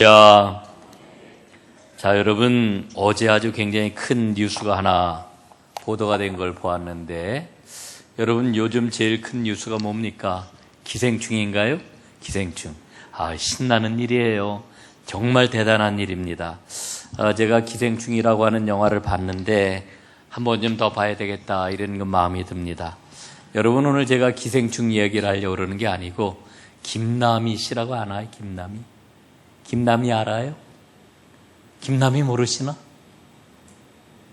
자, 여러분, 어제 아주 굉장히 큰 뉴스가 하나 보도가 된 걸 보았는데, 여러분, 요즘 제일 큰 뉴스가 뭡니까? 기생충인가요? 기생충. 신나는 일이에요. 정말 대단한 일입니다. 제가 기생충이라고 하는 영화를 봤는데, 한 번 좀 더 봐야 되겠다, 이런 마음이 듭니다. 여러분, 오늘 제가 기생충 이야기를 하려고 그러는 게 아니고, 김남희 씨라고 아나요? 김남희? 김남희 알아요? 김남희 모르시나?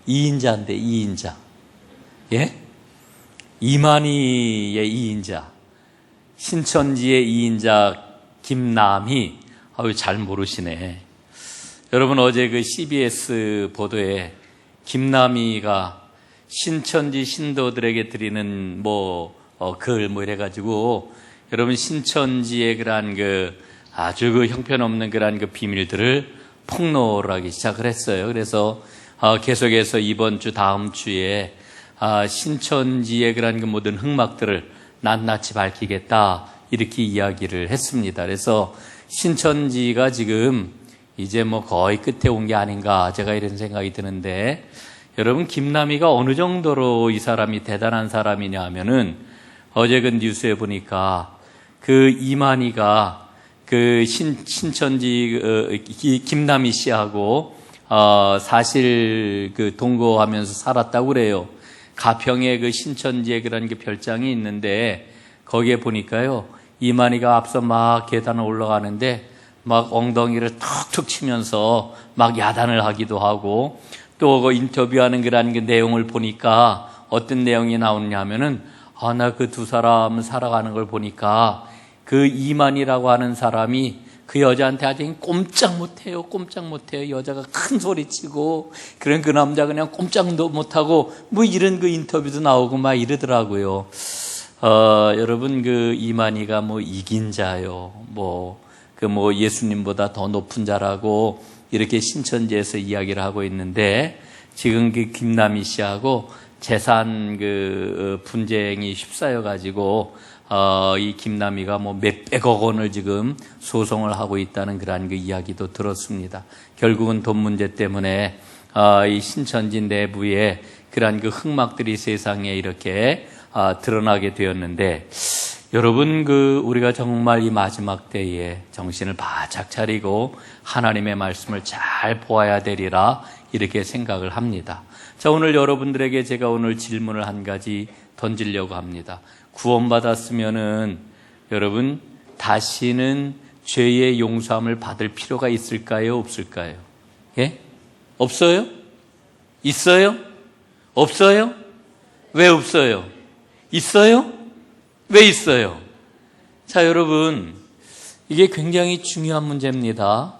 2인자인데 2인자. 예? 이만희의 2인자. 신천지의 2인자 김남희. 잘 모르시네. 여러분, 어제 그 CBS 보도에 김남희가 신천지 신도들에게 드리는 글 이래가지고, 여러분, 신천지의 그러한 아주 형편없는 그러한 비밀들을 폭로를 하기 시작을 했어요. 그래서 계속해서 이번 주, 다음 주에 신천지의 그러한 모든 흑막들을 낱낱이 밝히겠다, 이렇게 이야기를 했습니다. 그래서 신천지가 지금 이제 거의 끝에 온 게 아닌가, 제가 이런 생각이 드는데, 여러분, 김남희가 어느 정도로 이 사람이 대단한 사람이냐 하면은, 어제 그 뉴스에 보니까 이만희가 신천지 김남희 씨하고 사실 동거하면서 살았다고 그래요. 가평에 신천지의 그런 별장이 있는데, 거기에 보니까요, 이만희가 앞서 막 계단을 올라가는데 막 엉덩이를 툭툭 치면서 막 야단을 하기도 하고, 또 인터뷰하는 그런 내용을 보니까 어떤 내용이 나오느냐 하면은, 나 그 두 사람 살아가는 걸 보니까 이만희라고 하는 사람이 그 여자한테 아주 꼼짝 못해요. 여자가 큰 소리 치고, 그런 그 남자 그냥 꼼짝도 못하고, 이런 인터뷰도 나오고 막 이러더라고요. 여러분, 이만희가 이긴 자요. 예수님보다 더 높은 자라고 이렇게 신천지에서 이야기를 하고 있는데, 지금 김남희 씨하고 재산 분쟁이 휩싸여가지고, 이 김남희가 몇백억 원을 지금 소송을 하고 있다는 그러한 이야기도 들었습니다. 결국은 돈 문제 때문에, 이 신천지 내부에 그러한 흑막들이 세상에 이렇게, 드러나게 되었는데, 여러분, 우리가 정말 이 마지막 때에 정신을 바짝 차리고 하나님의 말씀을 잘 보아야 되리라, 이렇게 생각을 합니다. 자, 오늘 여러분들에게 제가 오늘 질문을 한 가지 던지려고 합니다. 구원받았으면은 여러분, 다시는 죄의 용서함을 받을 필요가 있을까요? 없을까요? 예? 없어요? 있어요? 없어요? 왜 없어요? 있어요? 왜 있어요? 자, 여러분, 이게 굉장히 중요한 문제입니다.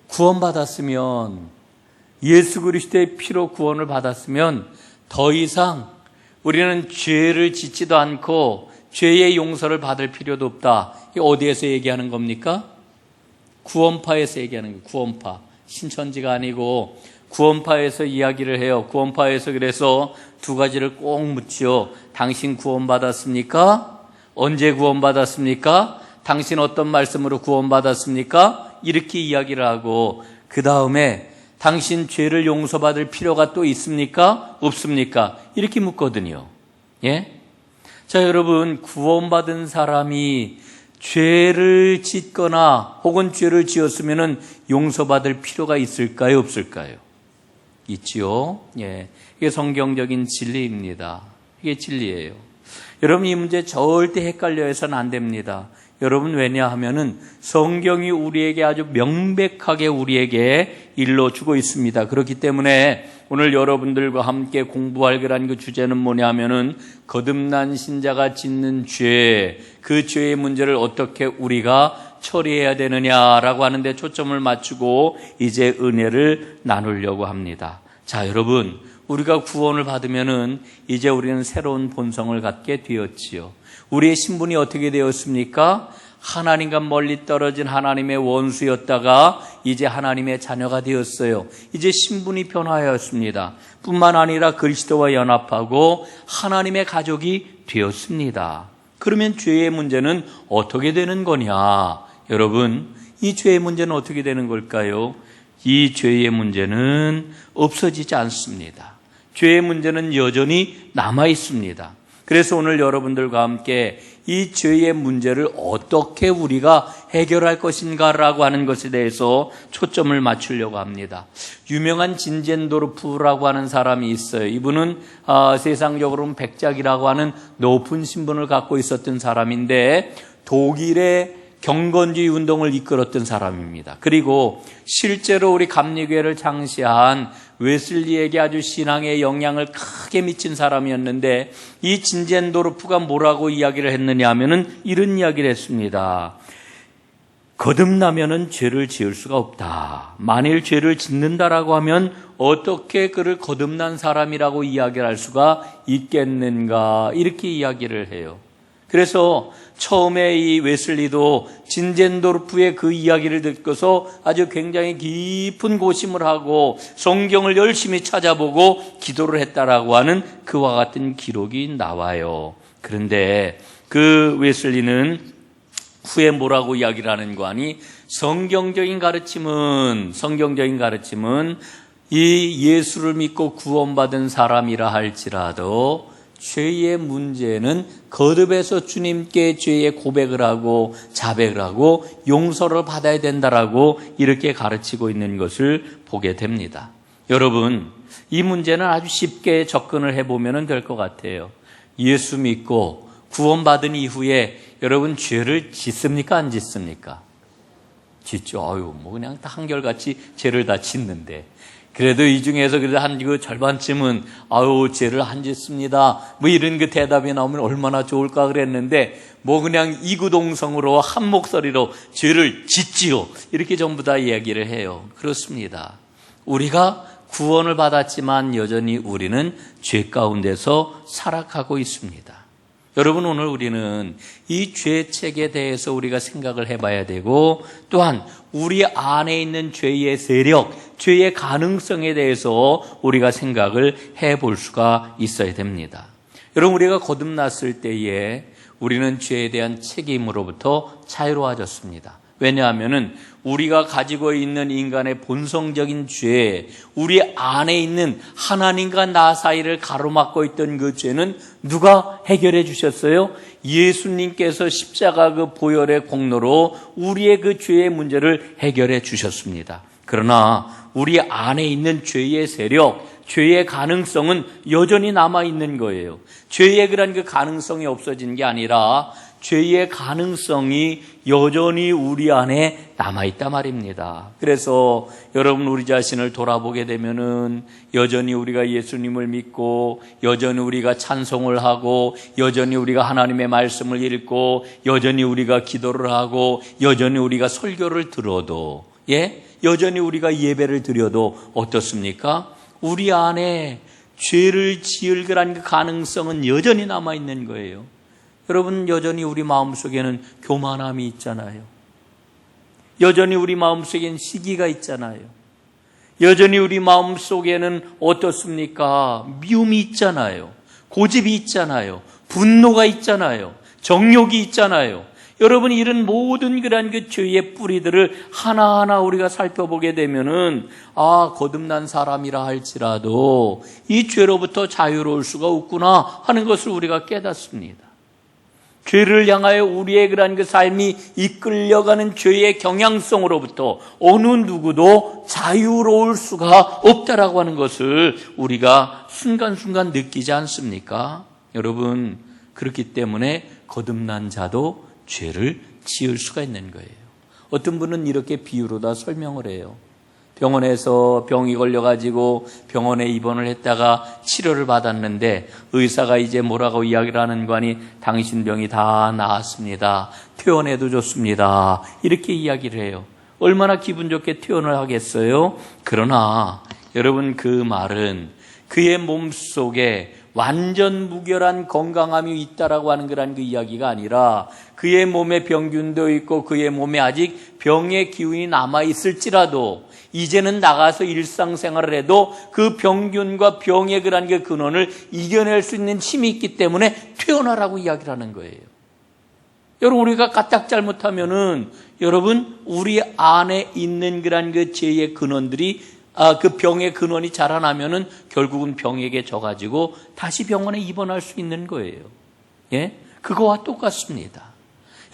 구원받았으면, 예수 그리스도의 피로 구원을 받았으면 더 이상 우리는 죄를 짓지도 않고 죄의 용서를 받을 필요도 없다. 이게 어디에서 얘기하는 겁니까? 구원파에서 얘기하는 거예요. 구원파. 신천지가 아니고 구원파에서 이야기를 해요. 구원파에서 그래서 두 가지를 꼭 묻지요. 당신 구원받았습니까? 언제 구원받았습니까? 당신 어떤 말씀으로 구원받았습니까? 이렇게 이야기를 하고, 그 다음에 당신 죄를 용서받을 필요가 또 있습니까? 없습니까? 이렇게 묻거든요. 예? 자, 여러분, 구원받은 사람이 죄를 짓거나 혹은 죄를 지었으면은 용서받을 필요가 있을까요? 없을까요? 있지요. 예. 이게 성경적인 진리입니다. 이게 진리예요. 여러분, 이 문제 절대 헷갈려 해서는 안 됩니다. 여러분, 왜냐하면은 성경이 우리에게 아주 명백하게 우리에게 일러주고 있습니다. 그렇기 때문에 오늘 여러분들과 함께 공부할 그런 주제는 뭐냐 하면은, 거듭난 신자가 짓는 죄, 그 죄의 문제를 어떻게 우리가 처리해야 되느냐라고 하는데 초점을 맞추고 이제 은혜를 나누려고 합니다. 자, 여러분, 우리가 구원을 받으면은 이제 우리는 새로운 본성을 갖게 되었지요. 우리의 신분이 어떻게 되었습니까? 하나님과 멀리 떨어진 하나님의 원수였다가 이제 하나님의 자녀가 되었어요. 이제 신분이 변화하였습니다. 뿐만 아니라 그리스도와 연합하고 하나님의 가족이 되었습니다. 그러면 죄의 문제는 어떻게 되는 거냐? 여러분, 이 죄의 문제는 어떻게 되는 걸까요? 이 죄의 문제는 없어지지 않습니다. 죄의 문제는 여전히 남아 있습니다. 그래서 오늘 여러분들과 함께 이 죄의 문제를 어떻게 우리가 해결할 것인가라고 하는 것에 대해서 초점을 맞추려고 합니다. 유명한 진젠도르프라고 하는 사람이 있어요. 이분은 세상적으로는 백작이라고 하는 높은 신분을 갖고 있었던 사람인데 독일의 경건주의 운동을 이끌었던 사람입니다. 그리고 실제로 우리 감리교회를 창시한 웨슬리에게 아주 신앙의 영향을 크게 미친 사람이었는데 이 진젠도르프가 뭐라고 이야기를 했느냐 하면은 이런 이야기를 했습니다. 거듭나면은 죄를 지을 수가 없다. 만일 죄를 짓는다라고 하면 어떻게 그를 거듭난 사람이라고 이야기를 할 수가 있겠는가, 이렇게 이야기를 해요. 그래서 처음에 이 웨슬리도 진젠도르프의 그 이야기를 듣고서 아주 굉장히 깊은 고심을 하고 성경을 열심히 찾아보고 기도를 했다라고 하는 그와 같은 기록이 나와요. 그런데 그 웨슬리는 후에 뭐라고 이야기를 하는 거 아니? 성경적인 가르침은 이 예수를 믿고 구원받은 사람이라 할지라도 죄의 문제는 거듭해서 주님께 죄의 고백을 하고 자백을 하고 용서를 받아야 된다라고 이렇게 가르치고 있는 것을 보게 됩니다. 여러분, 이 문제는 아주 쉽게 접근을 해보면 될 것 같아요. 예수 믿고 구원받은 이후에 여러분 죄를 짓습니까? 안 짓습니까? 짓죠. 그냥 다 한결같이 죄를 다 짓는데. 그래도 이 중에서 그래도 한 그 절반쯤은 죄를 안 짓습니다. 이런 그 대답이 나오면 얼마나 좋을까 그랬는데 그냥 이구동성으로 한 목소리로 죄를 짓지요. 이렇게 전부 다 이야기를 해요. 그렇습니다. 우리가 구원을 받았지만 여전히 우리는 죄 가운데서 살아가고 있습니다. 여러분, 오늘 우리는 이 죄책에 대해서 우리가 생각을 해봐야 되고 또한 우리 안에 있는 죄의 세력, 죄의 가능성에 대해서 우리가 생각을 해볼 수가 있어야 됩니다. 여러분, 우리가 거듭났을 때에 우리는 죄에 대한 책임으로부터 자유로워졌습니다. 왜냐하면 우리가 가지고 있는 인간의 본성적인 죄, 우리 안에 있는 하나님과 나 사이를 가로막고 있던 그 죄는 누가 해결해 주셨어요? 예수님께서 십자가 그 보혈의 공로로 우리의 그 죄의 문제를 해결해 주셨습니다. 그러나 우리 안에 있는 죄의 세력, 죄의 가능성은 여전히 남아있는 거예요. 죄의 그 가능성이 없어진 게 아니라 죄의 가능성이 여전히 우리 안에 남아있단 말입니다. 그래서 여러분, 우리 자신을 돌아보게 되면은 여전히 우리가 예수님을 믿고 여전히 우리가 찬송을 하고 여전히 우리가 하나님의 말씀을 읽고 여전히 우리가 기도를 하고 여전히 우리가 설교를 들어도 여전히 우리가 예배를 드려도 어떻습니까? 우리 안에 죄를 지을 그 가능성은 여전히 남아있는 거예요. 여러분, 여전히 우리 마음속에는 교만함이 있잖아요. 여전히 우리 마음속에는 시기가 있잖아요. 여전히 우리 마음속에는 어떻습니까? 미움이 있잖아요. 고집이 있잖아요. 분노가 있잖아요. 정욕이 있잖아요. 여러분, 이런 모든 그 죄의 뿌리들을 하나하나 우리가 살펴보게 되면은 거듭난 사람이라 할지라도 이 죄로부터 자유로울 수가 없구나 하는 것을 우리가 깨닫습니다. 죄를 향하여 우리의 그 삶이 이끌려가는 죄의 경향성으로부터 어느 누구도 자유로울 수가 없다라고 하는 것을 우리가 순간순간 느끼지 않습니까? 여러분, 그렇기 때문에 거듭난 자도 죄를 지을 수가 있는 거예요. 어떤 분은 이렇게 비유로 다 설명을 해요. 병원에서 병이 걸려가지고 병원에 입원을 했다가 치료를 받았는데 의사가 이제 뭐라고 이야기를 하는 거 아니? 당신 병이 다 나았습니다. 퇴원해도 좋습니다. 이렇게 이야기를 해요. 얼마나 기분 좋게 퇴원을 하겠어요? 그러나 여러분, 그 말은 그의 몸속에 완전 무결한 건강함이 있다라고 하는 그 이야기가 아니라 그의 몸에 병균도 있고 그의 몸에 아직 병의 기운이 남아있을지라도 이제는 나가서 일상생활을 해도 그 병균과 병의 그 근원을 이겨낼 수 있는 힘이 있기 때문에 퇴원하라고 이야기를 하는 거예요. 여러분, 우리가 까딱 잘못하면은 여러분, 우리 안에 있는 그 죄의 근원들이 그 병의 근원이 자라나면은 결국은 병에게 져가지고 다시 병원에 입원할 수 있는 거예요. 예? 그거와 똑같습니다.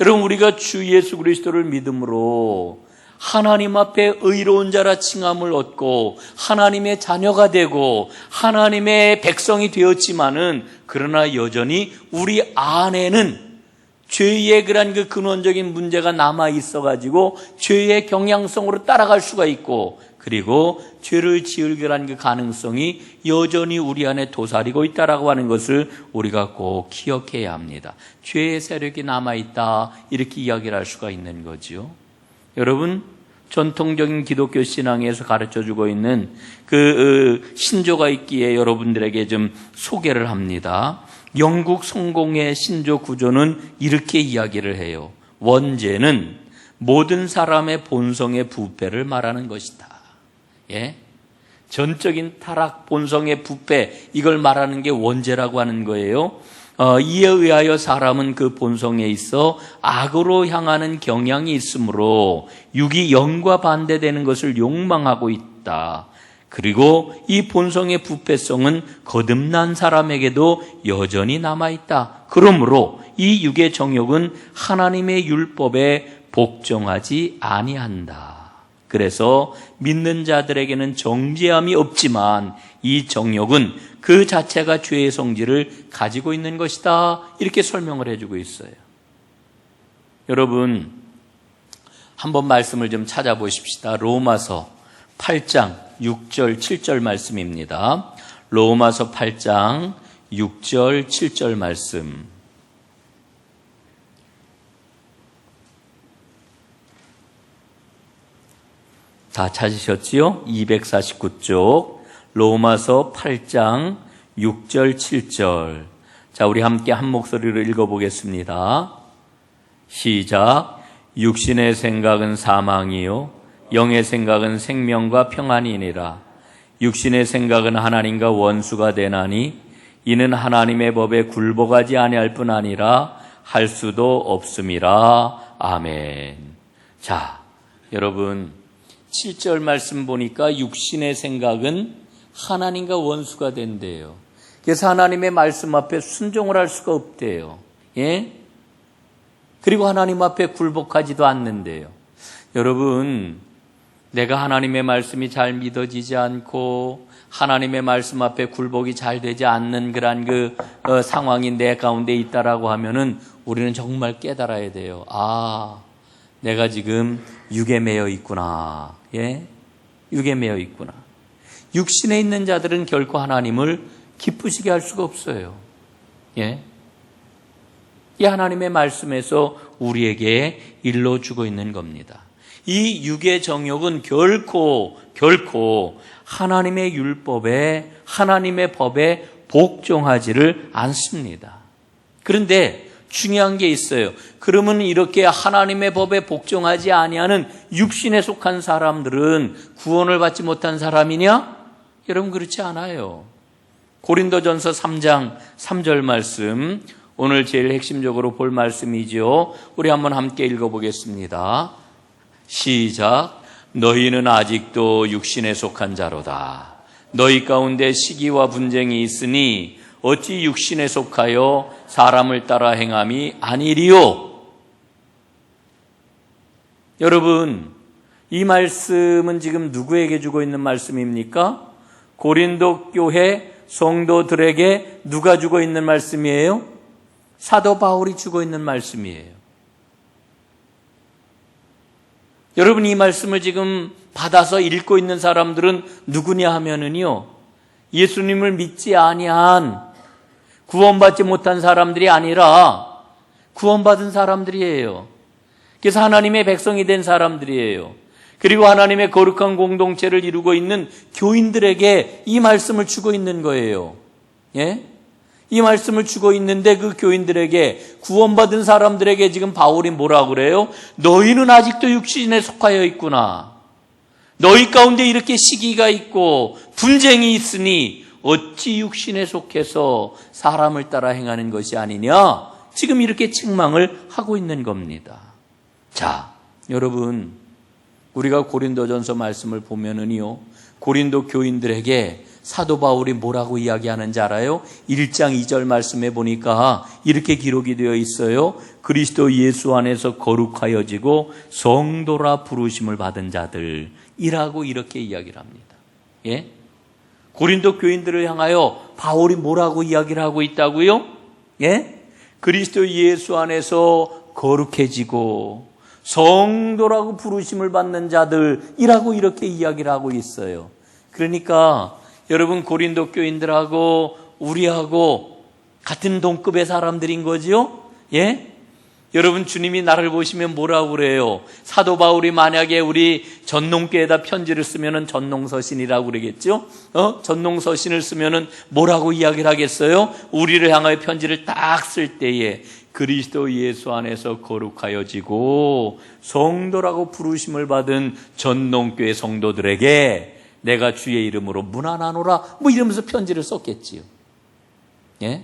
여러분, 우리가 주 예수 그리스도를 믿음으로 하나님 앞에 의로운 자라 칭함을 얻고 하나님의 자녀가 되고 하나님의 백성이 되었지만은 그러나 여전히 우리 안에는 죄의 그 근원적인 문제가 남아 있어가지고 죄의 경향성으로 따라갈 수가 있고, 그리고 죄를 지을 그 가능성이 여전히 우리 안에 도사리고 있다라고 하는 것을 우리가 꼭 기억해야 합니다. 죄의 세력이 남아 있다, 이렇게 이야기를 할 수가 있는 거죠. 여러분, 전통적인 기독교 신앙에서 가르쳐주고 있는 그 신조가 있기에 여러분들에게 좀 소개를 합니다. 영국 성공의 신조 구조는 이렇게 이야기를 해요. 원죄는 모든 사람의 본성의 부패를 말하는 것이다. 예? 전적인 타락, 본성의 부패, 이걸 말하는 게 원죄라고 하는 거예요. 이에 의하여 사람은 그 본성에 있어 악으로 향하는 경향이 있으므로 육이 영과 반대되는 것을 욕망하고 있다. 그리고 이 본성의 부패성은 거듭난 사람에게도 여전히 남아있다. 그러므로 이 육의 정욕은 하나님의 율법에 복종하지 아니한다. 그래서 믿는 자들에게는 정죄함이 없지만 이 정욕은 그 자체가 죄의 성질을 가지고 있는 것이다, 이렇게 설명을 해주고 있어요. 여러분, 한번 말씀을 좀 찾아보십시다. 로마서 8장 6절 7절 말씀입니다. 로마서 8장 6절 7절 말씀. 다 찾으셨지요? 249쪽 로마서 8장 6절 7절. 자, 우리 함께 한 목소리로 읽어보겠습니다. 시작. 육신의 생각은 사망이요 영의 생각은 생명과 평안이니라. 육신의 생각은 하나님과 원수가 되나니 이는 하나님의 법에 굴복하지 아니할 뿐 아니라 할 수도 없음이라. 아멘. 자, 여러분, 7절 말씀 보니까 육신의 생각은 하나님과 원수가 된대요. 그래서 하나님의 말씀 앞에 순종을 할 수가 없대요. 예? 그리고 하나님 앞에 굴복하지도 않는데요. 여러분, 내가 하나님의 말씀이 잘 믿어지지 않고 하나님의 말씀 앞에 굴복이 잘 되지 않는 그런 상황이 내 가운데 있다라고 하면은 우리는 정말 깨달아야 돼요. 아, 내가 지금 육에 매여 있구나. 예? 육에 매여 있구나. 육신에 있는 자들은 결코 하나님을 기쁘시게 할 수가 없어요. 예? 이 하나님의 말씀에서 우리에게 일러주고 있는 겁니다. 이 육의 정욕은 결코 하나님의 율법에, 하나님의 법에 복종하지를 않습니다. 그런데 중요한 게 있어요. 그러면 이렇게 하나님의 법에 복종하지 아니하는 육신에 속한 사람들은 구원을 받지 못한 사람이냐? 여러분, 그렇지 않아요. 고린도전서 3장 3절 말씀, 오늘 제일 핵심적으로 볼 말씀이죠. 우리 한번 함께 읽어보겠습니다. 시작. 너희는 아직도 육신에 속한 자로다. 너희 가운데 시기와 분쟁이 있으니 어찌 육신에 속하여 사람을 따라 행함이 아니리요. 여러분, 이 말씀은 지금 누구에게 주고 있는 말씀입니까? 고린도 교회 성도들에게 누가 주고 있는 말씀이에요? 사도 바울이 주고 있는 말씀이에요. 여러분, 이 말씀을 지금 받아서 읽고 있는 사람들은 누구냐 하면은요, 예수님을 믿지 아니한, 구원받지 못한 사람들이 아니라 구원받은 사람들이에요. 그래서 하나님의 백성이 된 사람들이에요. 그리고 하나님의 거룩한 공동체를 이루고 있는 교인들에게 이 말씀을 주고 있는 거예요. 예? 이 말씀을 주고 있는데 그 교인들에게, 구원받은 사람들에게 지금 바울이 뭐라고 그래요? 너희는 아직도 육신에 속하여 있구나. 너희 가운데 이렇게 시기가 있고 분쟁이 있으니 어찌 육신에 속해서 사람을 따라 행하는 것이 아니냐? 지금 이렇게 책망을 하고 있는 겁니다. 자, 여러분, 우리가 고린도전서 말씀을 보면은요, 고린도 교인들에게 사도 바울이 뭐라고 이야기하는지 알아요? 1장 2절 말씀에 보니까 이렇게 기록이 되어 있어요. 그리스도 예수 안에서 거룩하여지고 성도라 부르심을 받은 자들이라고 이렇게 이야기를 합니다. 예? 고린도 교인들을 향하여 바울이 뭐라고 이야기를 하고 있다고요? 예? 그리스도 예수 안에서 거룩해지고 성도라고 부르심을 받는 자들이라고 이렇게 이야기를 하고 있어요. 그러니까 여러분, 고린도 교인들하고 우리하고 같은 동급의 사람들인 거지요? 예? 여러분, 주님이 나를 보시면 뭐라고 그래요? 사도 바울이 만약에 우리 전농교에다 편지를 쓰면은 전농서신이라고 그러겠죠? 전농서신을 쓰면은 뭐라고 이야기를 하겠어요? 우리를 향하여 편지를 딱 쓸 때에 그리스도 예수 안에서 거룩하여지고 성도라고 부르심을 받은 전농교회 성도들에게 내가 주의 이름으로 문안하노라, 뭐 이러면서 편지를 썼겠지요. 예?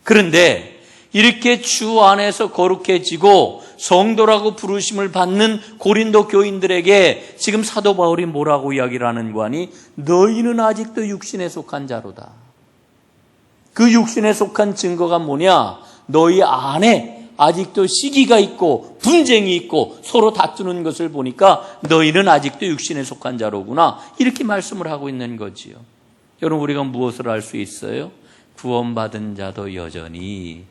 그런데 이렇게 주 안에서 거룩해지고 성도라고 부르심을 받는 고린도 교인들에게 지금 사도 바울이 뭐라고 이야기를 하는 거 아니? 너희는 아직도 육신에 속한 자로다. 그 육신에 속한 증거가 뭐냐? 너희 안에 아직도 시기가 있고 분쟁이 있고 서로 다투는 것을 보니까 너희는 아직도 육신에 속한 자로구나, 이렇게 말씀을 하고 있는 거지요. 여러분, 우리가 무엇을 알 수 있어요? 구원받은 자도 여전히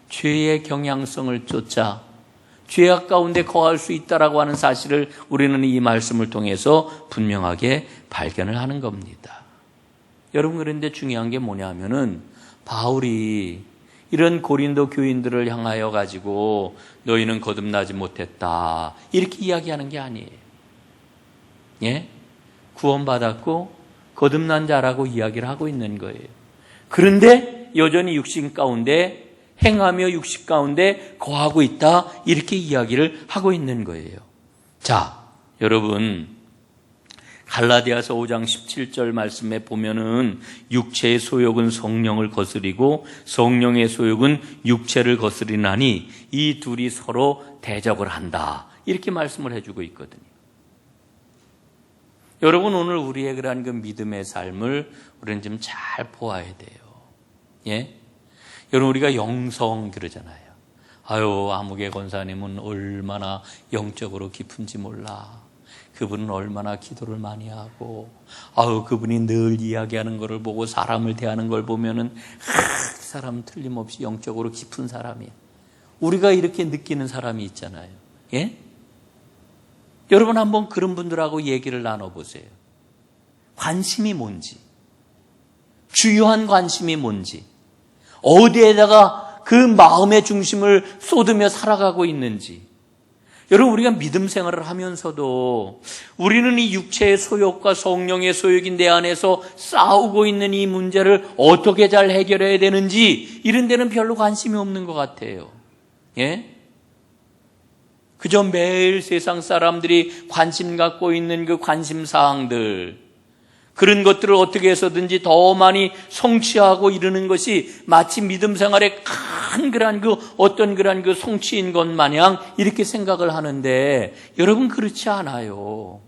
죄의 경향성을 쫓아 죄악 가운데 거할 수 있다라고 하는 사실을 우리는 이 말씀을 통해서 분명하게 발견을 하는 겁니다. 여러분, 그런데 중요한 게 뭐냐면은 바울이 이런 고린도 교인들을 향하여 가지고 너희는 거듭나지 못했다, 이렇게 이야기하는 게 아니에요. 예? 구원받았고 거듭난 자라고 이야기를 하고 있는 거예요. 그런데 여전히 육신 가운데 행하며 육신 가운데 거하고 있다, 이렇게 이야기를 하고 있는 거예요. 자, 여러분, 갈라디아서 5장 17절 말씀에 보면은 육체의 소욕은 성령을 거스리고 성령의 소욕은 육체를 거스리나니 이 둘이 서로 대적을 한다, 이렇게 말씀을 해주고 있거든요. 여러분, 오늘 우리의 그러한 그 믿음의 삶을 우리는 좀 잘 보아야 돼요. 예? 여러분, 우리가 영성 그러잖아요. 아유, 아무개 권사님은 얼마나 영적으로 깊은지 몰라. 그분은 얼마나 기도를 많이 하고, 아유, 그분이 늘 이야기하는 것을 보고 사람을 대하는 걸 보면은, 그 사람은 틀림없이 영적으로 깊은 사람이야. 우리가 이렇게 느끼는 사람이 있잖아요. 예? 여러분, 한번 그런 분들하고 얘기를 나눠보세요. 관심이 뭔지, 주요한 관심이 뭔지, 어디에다가 그 마음의 중심을 쏟으며 살아가고 있는지. 여러분, 우리가 믿음 생활을 하면서도 우리는 이 육체의 소욕과 성령의 소욕이 내 안에서 싸우고 있는 이 문제를 어떻게 잘 해결해야 되는지 이런 데는 별로 관심이 없는 것 같아요. 예? 그저 매일 세상 사람들이 관심 갖고 있는 그 관심사항들, 그런 것들을 어떻게 해서든지 더 많이 성취하고 이러는 것이 마치 믿음 생활의 큰 그런 그 어떤 그런 그 성취인 것 마냥 이렇게 생각을 하는데, 여러분, 그렇지 않아요.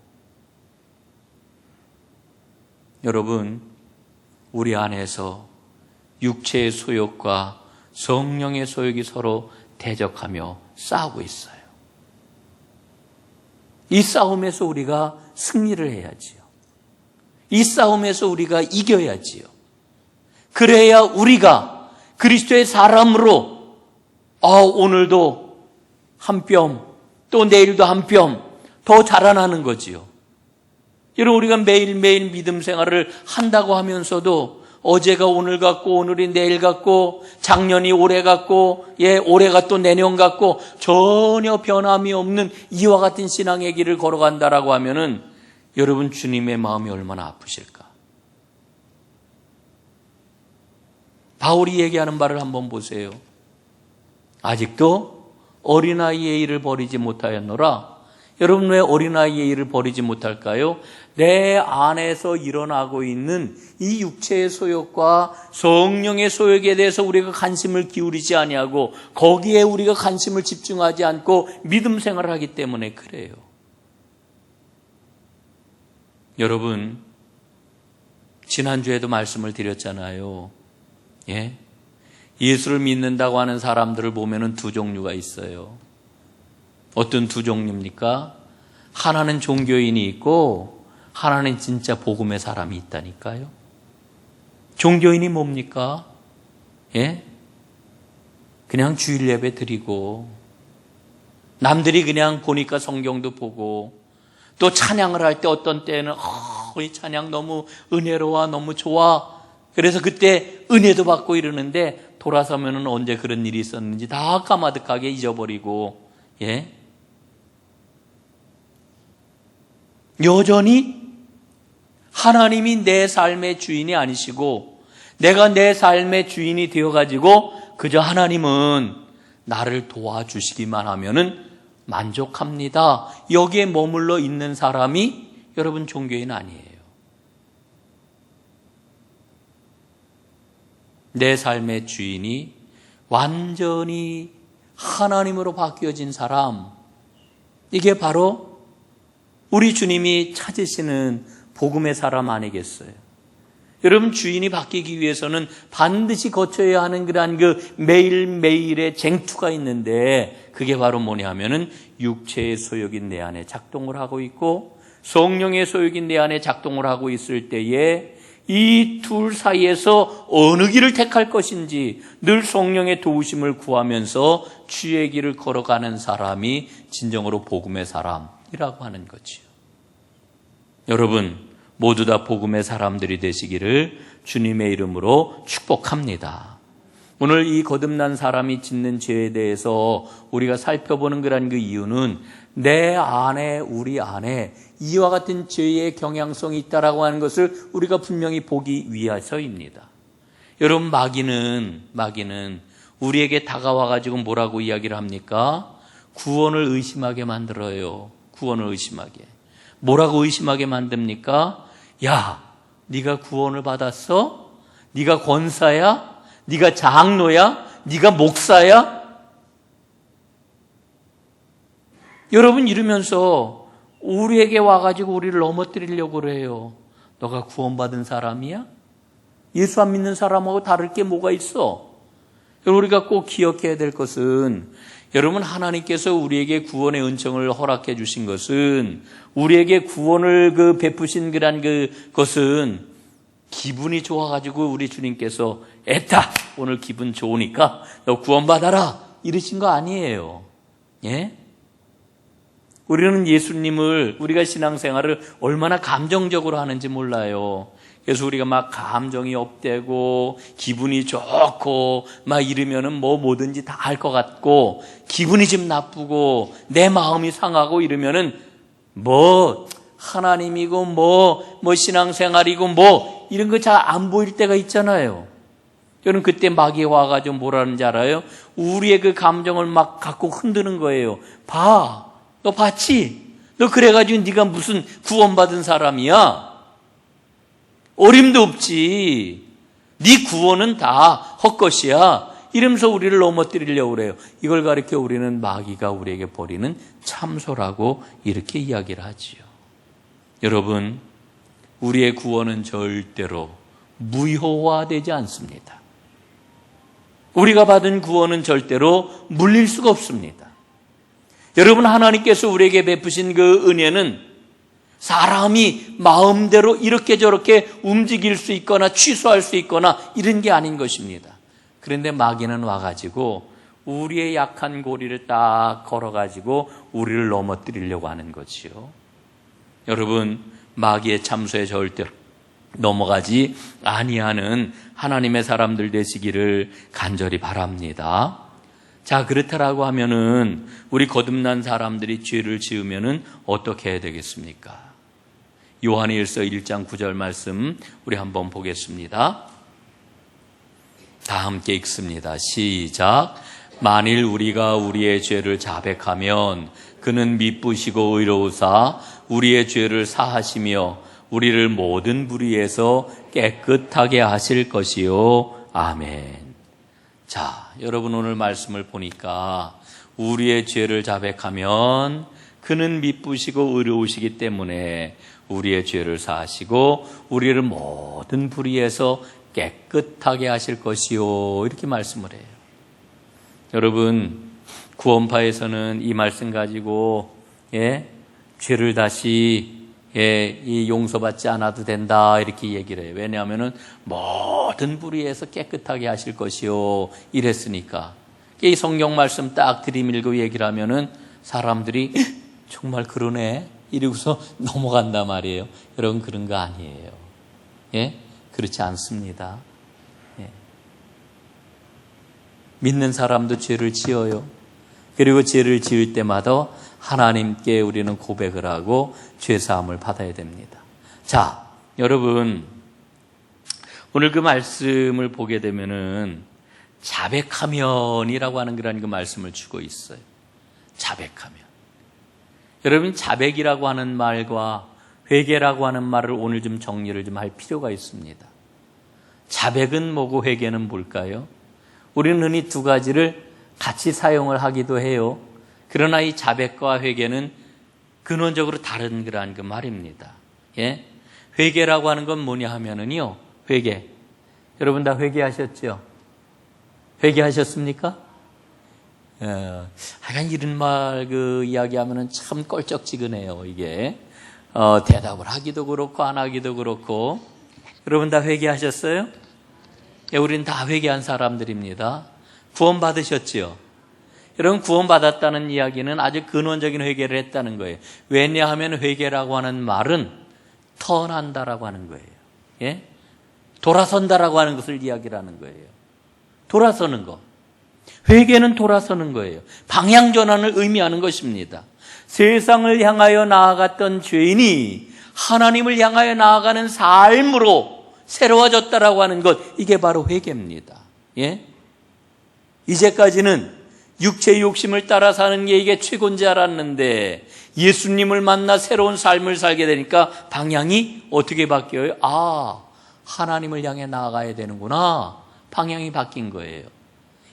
여러분, 우리 안에서 육체의 소욕과 성령의 소욕이 서로 대적하며 싸우고 있어요. 이 싸움에서 우리가 승리를 해야지요. 이 싸움에서 우리가 이겨야지요. 그래야 우리가 그리스도의 사람으로 오늘도 한 뼘, 또 내일도 한 뼘 더 자라나는 거지요. 여러분, 우리가 매일매일 믿음 생활을 한다고 하면서도 어제가 오늘 같고 오늘이 내일 같고 작년이 올해 같고 올해가 또 내년 같고 전혀 변함이 없는 이와 같은 신앙의 길을 걸어간다라고 하면은 여러분, 주님의 마음이 얼마나 아프실까? 바울이 얘기하는 바를 한번 보세요. 아직도 어린아이의 일을 버리지 못하였노라. 여러분 왜 어린아이의 일을 버리지 못할까요? 내 안에서 일어나고 있는 이 육체의 소욕과 성령의 소욕에 대해서 우리가 관심을 기울이지 아니하고 거기에 우리가 관심을 집중하지 않고 믿음 생활을 하기 때문에 그래요. 여러분, 지난주에도 말씀을 드렸잖아요. 예? 예수를 믿는다고 하는 사람들을 보면은 두 종류가 있어요. 어떤 두 종류입니까? 하나는 종교인이 있고 하나는 진짜 복음의 사람이 있다니까요. 종교인이 뭡니까? 예? 그냥 주일 예배 드리고 남들이 그냥 보니까 성경도 보고 또 찬양을 할 때 어떤 때는 이 찬양 너무 은혜로워 너무 좋아. 그래서 그때 은혜도 받고 이러는데 돌아서면은 언제 그런 일이 있었는지 다 까마득하게 잊어버리고 예? 여전히 하나님이 내 삶의 주인이 아니시고 내가 내 삶의 주인이 되어가지고 그저 하나님은 나를 도와주시기만 하면은 만족합니다. 여기에 머물러 있는 사람이 여러분 종교인 아니에요. 내 삶의 주인이 완전히 하나님으로 바뀌어진 사람, 이게 바로 우리 주님이 찾으시는 복음의 사람 아니겠어요? 여러분, 주인이 바뀌기 위해서는 반드시 거쳐야 하는 그러한 그 매일매일의 쟁투가 있는데 그게 바로 뭐냐면은 육체의 소욕인 내 안에 작동을 하고 있고 성령의 소욕인 내 안에 작동을 하고 있을 때에 이 둘 사이에서 어느 길을 택할 것인지 늘 성령의 도우심을 구하면서 주의 길을 걸어가는 사람이 진정으로 복음의 사람이라고 하는 거지요. 여러분, 모두 다 복음의 사람들이 되시기를 주님의 이름으로 축복합니다. 오늘 이 거듭난 사람이 짓는 죄에 대해서 우리가 살펴보는 그런 그 이유는 내 안에, 우리 안에 이와 같은 죄의 경향성이 있다라고 하는 것을 우리가 분명히 보기 위해서입니다. 여러분, 마귀는 우리에게 다가와가지고 뭐라고 이야기를 합니까? 구원을 의심하게 만들어요. 구원을 의심하게. 뭐라고 의심하게 만듭니까? 야, 네가 구원을 받았어? 네가 권사야? 네가 장로야? 네가 목사야? 여러분, 이러면서 우리에게 와가지고 우리를 넘어뜨리려고 그래요. 너가 구원받은 사람이야? 예수 안 믿는 사람하고 다를 게 뭐가 있어? 여러분, 우리가 꼭 기억해야 될 것은 여러분, 하나님께서 우리에게 구원의 은총을 허락해 주신 것은 우리에게 구원을 베푸신 것은 기분이 좋아가지고 우리 주님께서 애따 오늘 기분 좋으니까 너 구원받아라 이러신 거 아니에요. 예? 우리는 예수님을 우리가 신앙생활을 얼마나 감정적으로 하는지 몰라요. 그래서 우리가 막 감정이 업되고 기분이 좋고 막 이러면은 뭐든지 다 할 것 같고 기분이 좀 나쁘고 내 마음이 상하고 이러면은 하나님이고 신앙생활이고 이런 거 잘 안 보일 때가 있잖아요. 여러분, 그때 마귀가 와가지고 뭐라는지 알아요? 우리의 그 감정을 막 갖고 흔드는 거예요. 봐, 너 봤지? 너 그래가지고 네가 무슨 구원받은 사람이야? 어림도 없지. 네 구원은 다 헛것이야. 이러면서 우리를 넘어뜨리려고 그래요. 이걸 가리켜 우리는 마귀가 우리에게 벌이는 참소라고 이렇게 이야기를 하지요. 여러분, 우리의 구원은 절대로 무효화되지 않습니다. 우리가 받은 구원은 절대로 물릴 수가 없습니다. 여러분, 하나님께서 우리에게 베푸신 그 은혜는 사람이 마음대로 이렇게 저렇게 움직일 수 있거나 취소할 수 있거나 이런 게 아닌 것입니다. 그런데 마귀는 와가지고 우리의 약한 고리를 딱 걸어가지고 우리를 넘어뜨리려고 하는 거지요. 여러분, 마귀의 참소에 절대로 넘어가지 아니하는 하나님의 사람들 되시기를 간절히 바랍니다. 자, 그렇다라고 하면은 우리 거듭난 사람들이 죄를 지으면은 어떻게 해야 되겠습니까? 요한일서 1장 9절 말씀 우리 한번 보겠습니다. 다 함께 읽습니다. 시작. 만일 우리가 우리의 죄를 자백하면 그는 미쁘시고 의로우사 우리의 죄를 사하시며 우리를 모든 불의에서 깨끗하게 하실 것이요. 아멘. 자, 여러분 오늘 말씀을 보니까 우리의 죄를 자백하면 그는 미쁘시고 의로우시기 때문에 우리의 죄를 사하시고 우리를 모든 불의에서 깨끗하게 하실 것이요. 이렇게 말씀을 해요. 여러분, 구원파에서는 이 말씀 가지고 죄를 다시 이 용서받지 않아도 된다 이렇게 얘기를 해요. 왜냐하면은 모든 불의에서 깨끗하게 하실 것이요 이랬으니까. 이 성경 말씀 딱 들이밀고 얘기를 하면은 사람들이 정말 그러네 이러고서 넘어간단 말이에요. 여러분 그런 거 아니에요. 그렇지 않습니다. 믿는 사람도 죄를 지어요. 그리고 죄를 지을 때마다 하나님께 우리는 고백을 하고 죄사함을 받아야 됩니다. 자, 여러분 오늘 그 말씀을 보게 되면은 자백하면이라고 하는 그런 그 말씀을 주고 있어요. 자백하면. 여러분 자백이라고 하는 말과 회개라고 하는 말을 오늘 좀 정리를 좀 할 필요가 있습니다. 자백은 뭐고 회개는 뭘까요? 우리는 흔히 두 가지를 같이 사용을 하기도 해요. 그러나 이 자백과 회개는 근원적으로 다른 그러한 그 말입니다. 회개라고 하는 건 뭐냐 하면은요, 회개. 여러분 다 회개하셨죠? 회개하셨습니까? 하여간 이런 말 이야기하면은 참 껄쩍지근해요, 이게. 대답을 하기도 그렇고, 안 하기도 그렇고. 여러분 다 회개하셨어요? 우리는 다 회개한 사람들입니다. 구원 받으셨지요? 여러분 구원 받았다는 이야기는 아주 근원적인 회개를 했다는 거예요. 왜냐하면 회개라고 하는 말은 턴한다라고 하는 거예요. 돌아선다라고 하는 것을 이야기를 하는 거예요. 돌아서는 거. 회개는 돌아서는 거예요. 방향 전환을 의미하는 것입니다. 세상을 향하여 나아갔던 죄인이 하나님을 향하여 나아가는 삶으로 새로워졌다라고 하는 것, 이게 바로 회개입니다. 이제까지는 육체의 욕심을 따라 사는 게 이게 최고인 줄 알았는데 예수님을 만나 새로운 삶을 살게 되니까 방향이 어떻게 바뀌어요? 하나님을 향해 나아가야 되는구나. 방향이 바뀐 거예요.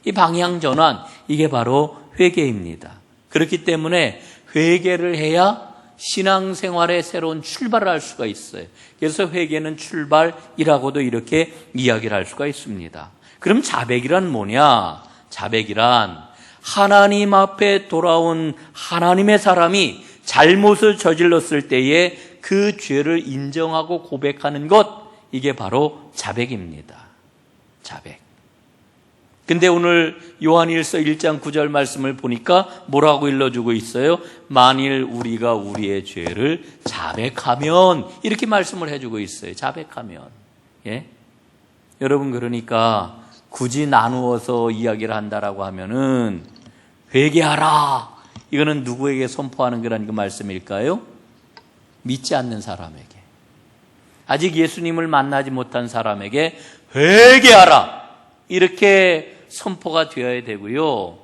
이 방향 전환, 이게 바로 회개입니다. 그렇기 때문에 회개를 해야 신앙생활의 새로운 출발을 할 수가 있어요. 그래서 회개는 출발이라고도 이렇게 이야기를 할 수가 있습니다. 그럼 자백이란 뭐냐? 자백이란 하나님 앞에 돌아온 하나님의 사람이 잘못을 저질렀을 때에 그 죄를 인정하고 고백하는 것, 이게 바로 자백입니다. 자백. 근데 오늘 요한일서 1장 9절 말씀을 보니까 뭐라고 일러주고 있어요? 만일 우리가 우리의 죄를 자백하면, 이렇게 말씀을 해주고 있어요. 자백하면. 여러분 그러니까 굳이 나누어서 이야기를 한다라고 하면은 회개하라. 이거는 누구에게 선포하는 그런 그 말씀일까요? 믿지 않는 사람에게. 아직 예수님을 만나지 못한 사람에게 회개하라. 이렇게 선포가 되어야 되고요.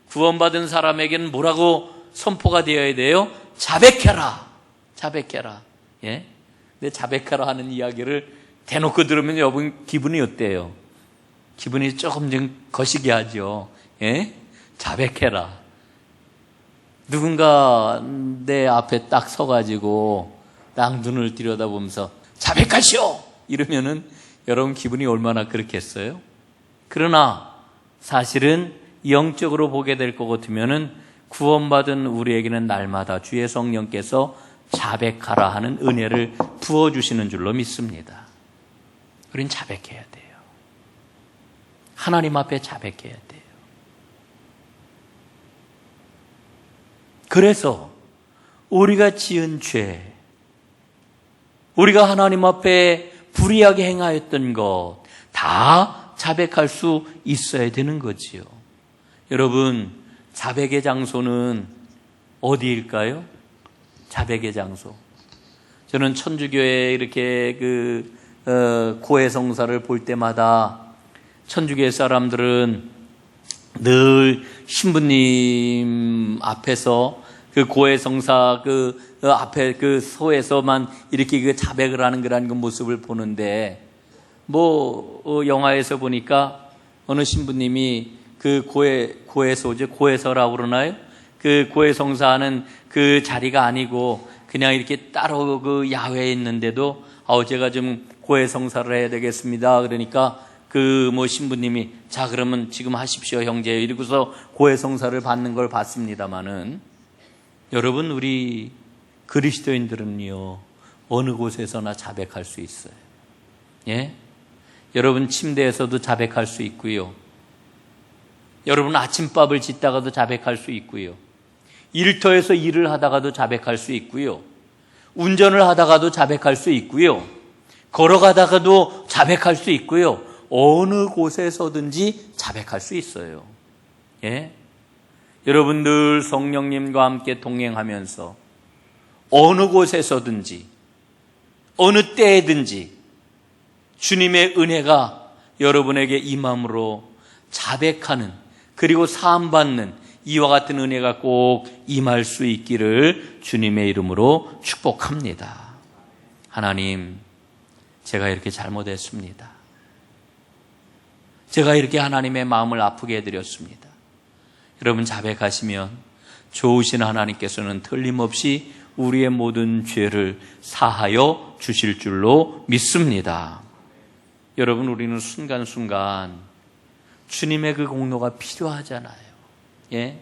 구원받은 사람에게는 뭐라고 선포가 되어야 돼요? 자백해라. 자백해라. 근데 자백하라 하는 이야기를 대놓고 들으면 여러분 기분이 어때요? 기분이 조금 좀 거시기 하죠. 자백해라. 누군가 내 앞에 딱 서가지고 딱 눈을 들여다보면서 자백하시오! 이러면은 여러분 기분이 얼마나 그렇겠어요? 그러나 사실은 영적으로 보게 될 것 같으면은 구원받은 우리에게는 날마다 주의 성령께서 자백하라 하는 은혜를 부어주시는 줄로 믿습니다. 우린 자백해야 돼요. 하나님 앞에 자백해야 돼요. 그래서 우리가 지은 죄, 우리가 하나님 앞에 불의하게 행하였던 것 다 자백할 수 있어야 되는 거지요. 여러분, 자백의 장소는 어디일까요? 자백의 장소. 저는 천주교에 이렇게 고해성사를 볼 때마다 천주교의 사람들은 늘 신부님 앞에서 그 고해성사 그 앞에 그 소에서만 이렇게 그 자백을 하는 그런 그 모습을 보는데, 영화에서 보니까 어느 신부님이 그 고해소죠, 고해서라고 그러나요? 그 고해성사하는 그 자리가 아니고 그냥 이렇게 따로 그 야외에 있는데도 제가 좀 고해성사를 해야 되겠습니다. 그러니까 신부님이 자 그러면 지금 하십시오 형제 이러고서 고해성사를 받는 걸 봤습니다마는, 여러분 우리 그리스도인들은요 어느 곳에서나 자백할 수 있어요. 예? 여러분 침대에서도 자백할 수 있고요. 여러분 아침밥을 짓다가도 자백할 수 있고요. 일터에서 일을 하다가도 자백할 수 있고요. 운전을 하다가도 자백할 수 있고요. 걸어가다가도 자백할 수 있고요. 어느 곳에서든지 자백할 수 있어요. 예? 여러분 늘 성령님과 함께 동행하면서 어느 곳에서든지 어느 때에든지 주님의 은혜가 여러분에게 임함으로 자백하는, 그리고 사함받는 이와 같은 은혜가 꼭 임할 수 있기를 주님의 이름으로 축복합니다. 하나님, 제가 이렇게 잘못했습니다. 제가 이렇게 하나님의 마음을 아프게 해드렸습니다. 여러분 자백하시면 좋으신 하나님께서는 틀림없이 우리의 모든 죄를 사하여 주실 줄로 믿습니다. 여러분 우리는 순간순간 주님의 그 공로가 필요하잖아요. 예?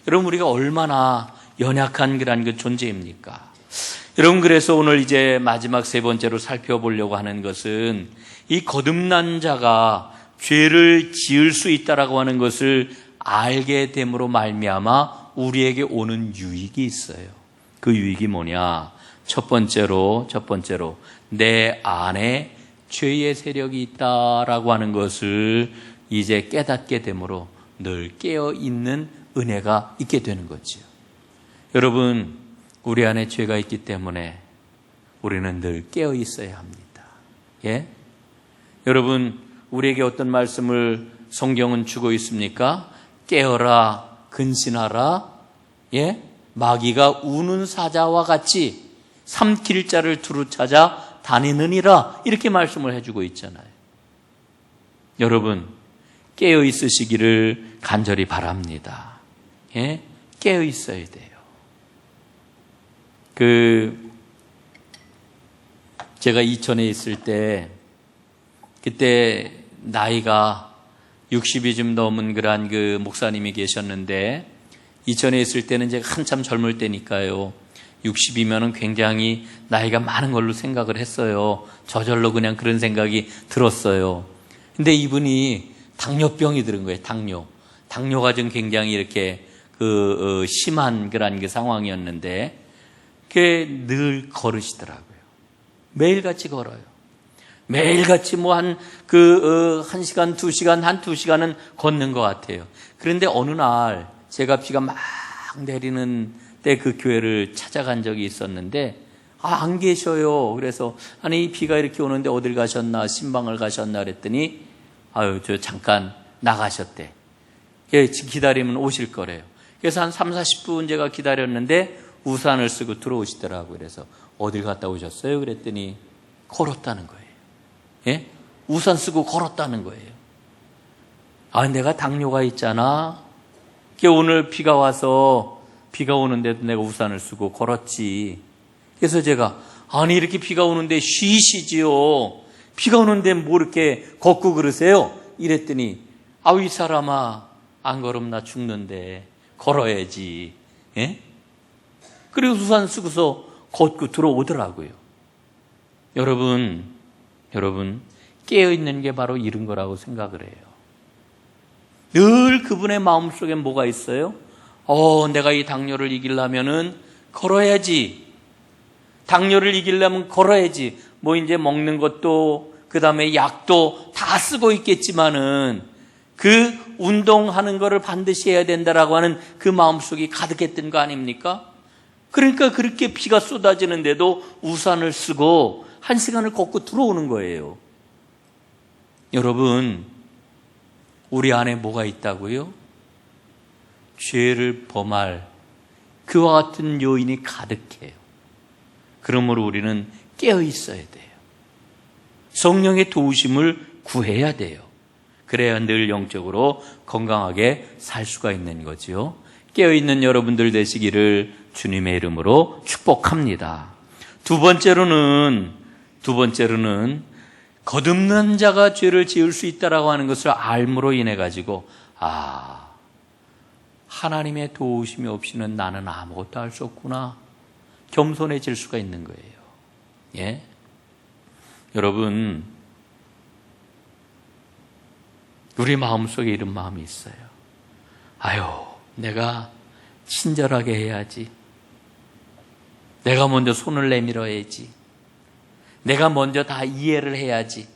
여러분 우리가 얼마나 연약한 그런 그 존재입니까? 여러분 그래서 오늘 이제 마지막 세 번째로 살펴보려고 하는 것은 이 거듭난 자가 죄를 지을 수 있다라고 하는 것을 알게 됨으로 말미암아 우리에게 오는 유익이 있어요. 그 유익이 뭐냐? 첫 번째로 내 안에 죄의 세력이 있다라고 하는 것을 이제 깨닫게 되므로 늘 깨어있는 은혜가 있게 되는 거죠. 여러분 우리 안에 죄가 있기 때문에 우리는 늘 깨어있어야 합니다. 예? 여러분 우리에게 어떤 말씀을 성경은 주고 있습니까? 깨어라 근신하라, 예? 마귀가 우는 사자와 같이 삼킬 자를 두루 찾아 다니느니라, 이렇게 말씀을 해주고 있잖아요. 여러분 깨어 있으시기를 간절히 바랍니다. 예? 깨어 있어야 돼요. 제가 이천에 있을 때, 그때 나이가 60이 좀 넘은 그런 그 목사님이 계셨는데, 이천에 있을 때는 제가 한참 젊을 때니까요. 60이면은 굉장히 나이가 많은 걸로 생각을 했어요. 저절로 그냥 그런 생각이 들었어요. 근데 이분이 당뇨병이 들은 거예요. 당뇨가 좀 굉장히 이렇게 심한 그런 그 상황이었는데, 그게 늘 걸으시더라고요. 매일같이 걸어요. 매일같이 한 시간, 2시간, 한 2시간은 걷는 것 같아요. 그런데 어느 날 제가 비가 막 내리는 때 그 교회를 찾아간 적이 있었는데, 안 계셔요. 그래서, 아니, 비가 이렇게 오는데 어딜 가셨나, 신방을 가셨나 그랬더니, 저 잠깐 나가셨대. 기다리면 오실 거래요. 그래서 한 30-40분 제가 기다렸는데 우산을 쓰고 들어오시더라고요. 그래서 어딜 갔다 오셨어요? 그랬더니 걸었다는 거예요. 예? 우산 쓰고 걸었다는 거예요. 내가 당뇨가 있잖아. 오늘 비가 와서 비가 오는데도 내가 우산을 쓰고 걸었지. 그래서 제가 아니 이렇게 비가 오는데 쉬시지요. 비가 오는데 뭐 이렇게 걷고 그러세요? 이랬더니 이 사람아 안 걸으면 나 죽는데 걸어야지. 예? 그리고 우산 쓰고서 걷고 들어오더라고요. 여러분 깨어있는 게 바로 이런 거라고 생각을 해요. 늘 그분의 마음속에 뭐가 있어요? 내가 이 당뇨를 이기려면은 걸어야지. 당뇨를 이기려면 걸어야지. 이제 먹는 것도 그 다음에 약도 다 쓰고 있겠지만은 그 운동하는 거를 반드시 해야 된다라고 하는 그 마음속이 가득했던 거 아닙니까? 그러니까 그렇게 비가 쏟아지는데도 우산을 쓰고 1시간을 걷고 들어오는 거예요. 여러분, 우리 안에 뭐가 있다고요? 죄를 범할 그와 같은 요인이 가득해요. 그러므로 우리는 깨어 있어야 돼요. 성령의 도우심을 구해야 돼요. 그래야 늘 영적으로 건강하게 살 수가 있는 거지요. 깨어있는 여러분들 되시기를 주님의 이름으로 축복합니다. 두 번째로는 거듭난 자가 죄를 지을 수 있다라고 하는 것을 알므로 인해 가지고 하나님의 도우심이 없이는 나는 아무것도 할 수 없구나. 겸손해질 수가 있는 거예요. 예? 여러분, 우리 마음속에 이런 마음이 있어요. 내가 친절하게 해야지. 내가 먼저 손을 내밀어야지. 내가 먼저 다 이해를 해야지.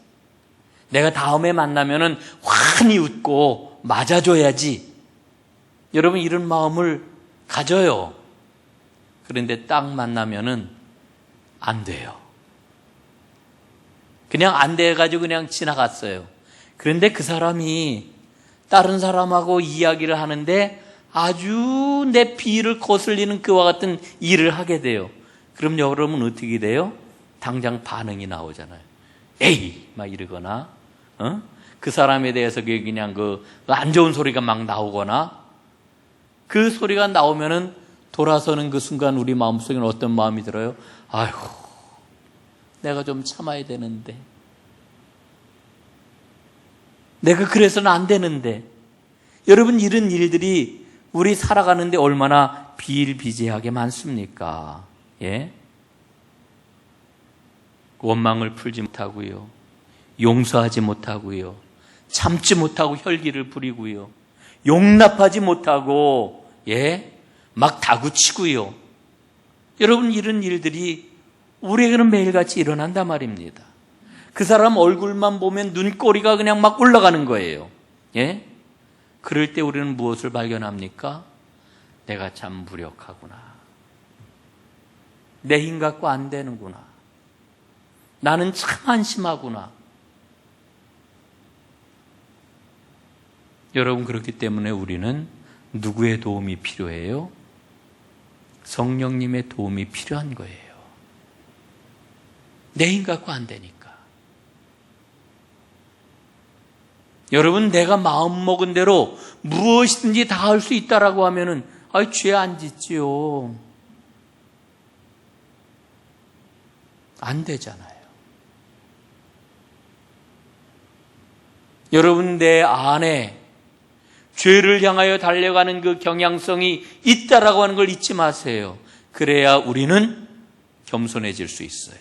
내가 다음에 만나면은 환히 웃고 맞아줘야지. 여러분, 이런 마음을 가져요. 그런데 딱 만나면은 안 돼요. 그냥 안 돼가지고 그냥 지나갔어요. 그런데 그 사람이 다른 사람하고 이야기를 하는데 아주 내 비위를 거슬리는 그와 같은 일을 하게 돼요. 그럼 여러분 어떻게 돼요? 당장 반응이 나오잖아요. 에이! 막 이러거나, 그 사람에 대해서 그냥 안 좋은 소리가 막 나오거나, 그 소리가 나오면은 돌아서는 그 순간 우리 마음속에는 어떤 마음이 들어요? 아이고, 내가 좀 참아야 되는데. 내가 그래서는 안 되는데. 여러분, 이런 일들이 우리 살아가는데 얼마나 비일비재하게 많습니까? 예? 원망을 풀지 못하고요. 용서하지 못하고요. 참지 못하고 혈기를 부리고요. 용납하지 못하고, 막 다구치고요. 여러분, 이런 일들이 우리에게는 매일같이 일어난단 말입니다. 그 사람 얼굴만 보면 눈꼬리가 그냥 막 올라가는 거예요. 예? 그럴 때 우리는 무엇을 발견합니까? 내가 참 무력하구나. 내 힘 갖고 안 되는구나. 나는 참 한심하구나. 여러분, 그렇기 때문에 우리는 누구의 도움이 필요해요? 성령님의 도움이 필요한 거예요. 내 힘 갖고 안 되니까. 여러분, 내가 마음먹은 대로 무엇이든지 다 할 수 있다라고 하면은 죄 안 짓지요. 안 되잖아요. 여러분, 내 안에 죄를 향하여 달려가는 그 경향성이 있다라고 하는 걸 잊지 마세요. 그래야 우리는 겸손해질 수 있어요.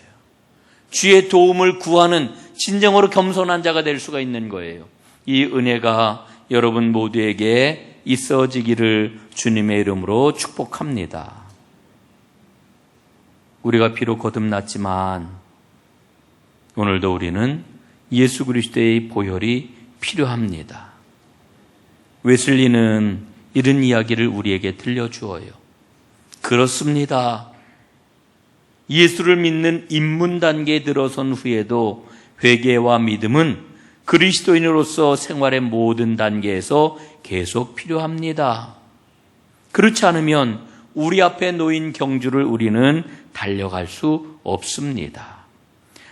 주의 도움을 구하는 진정으로 겸손한 자가 될 수가 있는 거예요. 이 은혜가 여러분 모두에게 있어지기를 주님의 이름으로 축복합니다. 우리가 비록 거듭났지만 오늘도 우리는 예수 그리스도의 보혈이 필요합니다. 웨슬리는 이런 이야기를 우리에게 들려주어요. 그렇습니다. 예수를 믿는 입문 단계에 들어선 후에도 회개와 믿음은 그리스도인으로서 생활의 모든 단계에서 계속 필요합니다. 그렇지 않으면 우리 앞에 놓인 경주를 우리는 달려갈 수 없습니다.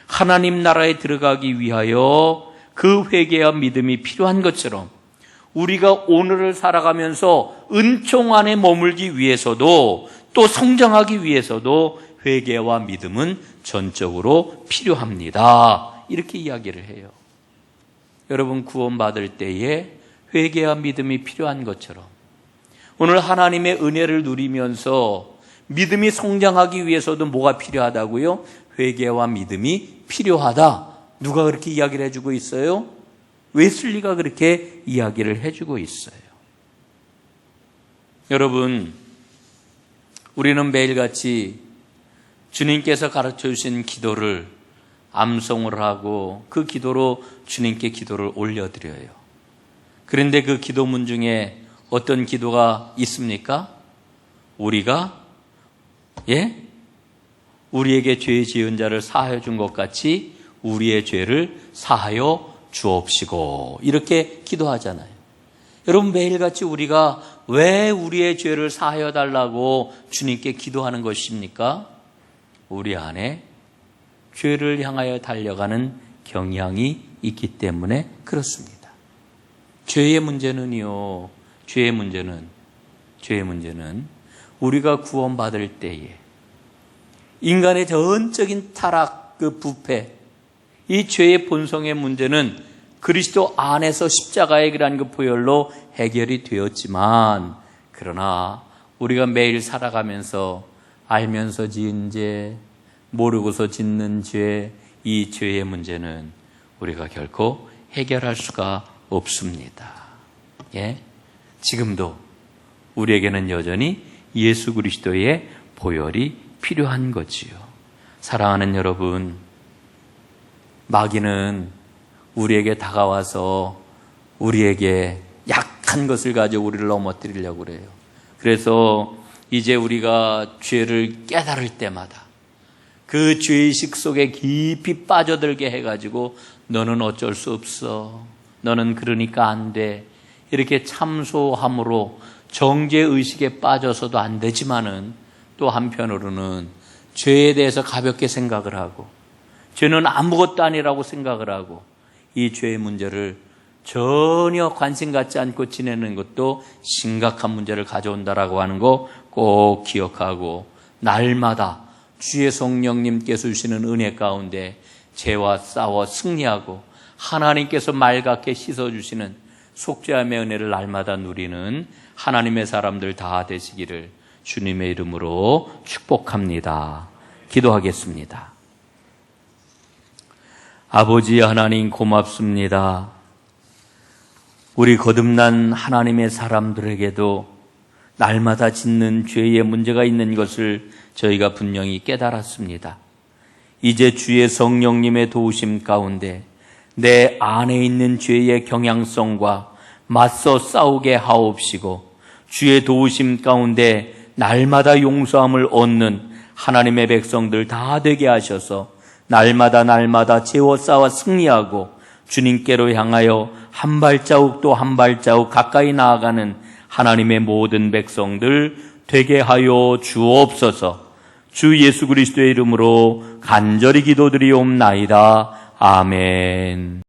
하나님 나라에 들어가기 위하여 그 회개와 믿음이 필요한 것처럼 우리가 오늘을 살아가면서 은총 안에 머물기 위해서도 또 성장하기 위해서도 회개와 믿음은 전적으로 필요합니다. 이렇게 이야기를 해요. 여러분, 구원받을 때에 회개와 믿음이 필요한 것처럼 오늘 하나님의 은혜를 누리면서 믿음이 성장하기 위해서도 뭐가 필요하다고요? 회개와 믿음이 필요하다. 누가 그렇게 이야기를 해주고 있어요? 웨슬리가 그렇게 이야기를 해주고 있어요. 여러분, 우리는 매일같이 주님께서 가르쳐 주신 기도를 암송을 하고 그 기도로 주님께 기도를 올려드려요. 그런데 그 기도문 중에 어떤 기도가 있습니까? 우리가 우리에게 죄 지은 자를 사하여 준 것 같이 우리의 죄를 사하여 주옵시고 이렇게 기도하잖아요. 여러분, 매일같이 우리가 왜 우리의 죄를 사하여 달라고 주님께 기도하는 것입니까? 우리 안에 죄를 향하여 달려가는 경향이 있기 때문에 그렇습니다. 죄의 문제는요, 죄의 문제는 우리가 구원받을 때에 인간의 전적인 타락, 그 부패, 이 죄의 본성의 문제는 그리스도 안에서 십자가의 그런 그 보혈로 해결이 되었지만, 그러나 우리가 매일 살아가면서 알면서 지은 죄, 모르고서 짓는 죄, 이 죄의 문제는 우리가 결코 해결할 수가 없습니다. 예? 지금도 우리에게는 여전히 예수 그리스도의 보혈이 필요한 거지요. 사랑하는 여러분, 마귀는 우리에게 다가와서 우리에게 약한 것을 가지고 우리를 넘어뜨리려고 그래요. 그래서 이제 우리가 죄를 깨달을 때마다 그 죄의식 속에 깊이 빠져들게 해가지고 너는 어쩔 수 없어, 너는 그러니까 안 돼, 이렇게 참소함으로 정죄의식에 빠져서도 안 되지만은 또 한편으로는 죄에 대해서 가볍게 생각을 하고 죄는 아무것도 아니라고 생각을 하고 이 죄의 문제를 전혀 관심 갖지 않고 지내는 것도 심각한 문제를 가져온다라고 하는 거 꼭 기억하고, 날마다 주의 성령님께서 주시는 은혜 가운데 죄와 싸워 승리하고 하나님께서 맑게 씻어주시는 속죄함의 은혜를 날마다 누리는 하나님의 사람들 다 되시기를 주님의 이름으로 축복합니다. 기도하겠습니다. 아버지 하나님, 고맙습니다. 우리 거듭난 하나님의 사람들에게도 날마다 짓는 죄의 문제가 있는 것을 저희가 분명히 깨달았습니다. 이제 주의 성령님의 도우심 가운데 내 안에 있는 죄의 경향성과 맞서 싸우게 하옵시고, 주의 도우심 가운데 날마다 용서함을 얻는 하나님의 백성들 다 되게 하셔서 날마다 죄와 싸워 승리하고 주님께로 향하여 한 발자국 또 한 발자국 가까이 나아가는 하나님의 모든 백성들 되게 하여 주옵소서. 주 예수 그리스도의 이름으로 간절히 기도드리옵나이다. 아멘.